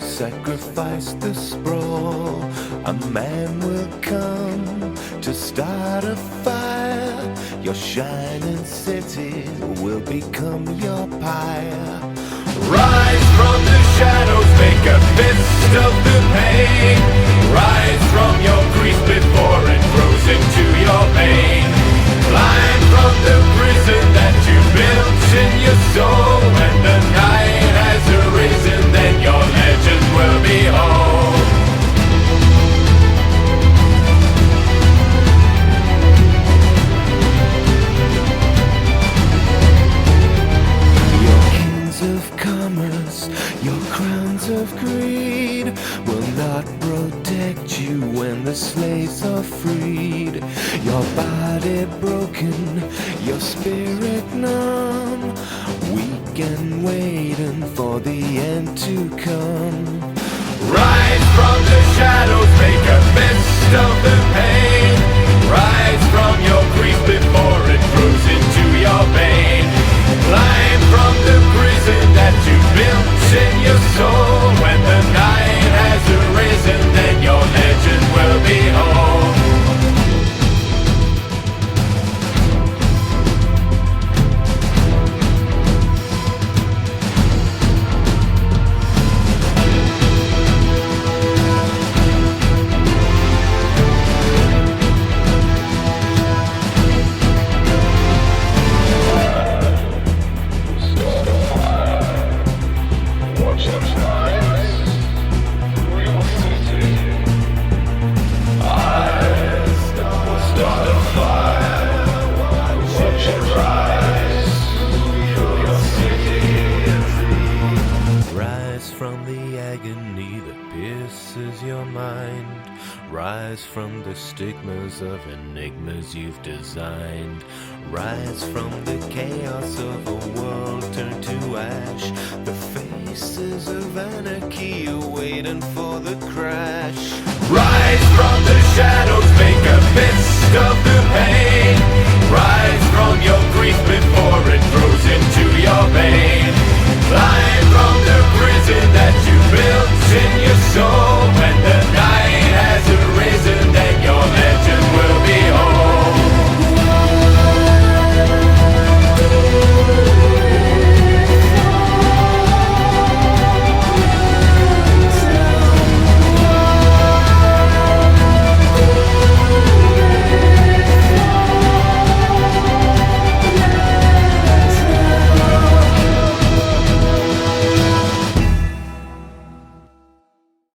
sacrifice the sprawl. A man will come to start a fire. Your shining city will become your pyre. Rise from the shadows, make a fist of the pain. Rise from your grief before it grows into your vein. Climb from the prison that you built in your soul. When the night has arisen, then your legend will be whole. Your kings of commerce, your crowns of greed will not protect you when the slaves are freed. Your body broken, your spirit numb, weak and waiting for the end to come. Rise from the shadows, make a fist of the pain. Rise from your grief before it grows into your vein. Climb from the prison that you built in your soul. When the night has arisen, then your legend will be whole. From the agony that pierces your mind. Rise from the stigmas of enigmas you've designed. Rise from the chaos of a world turned to ash. The faces of anarchy are waiting for the crash. Rise from the shadows, make a fist of the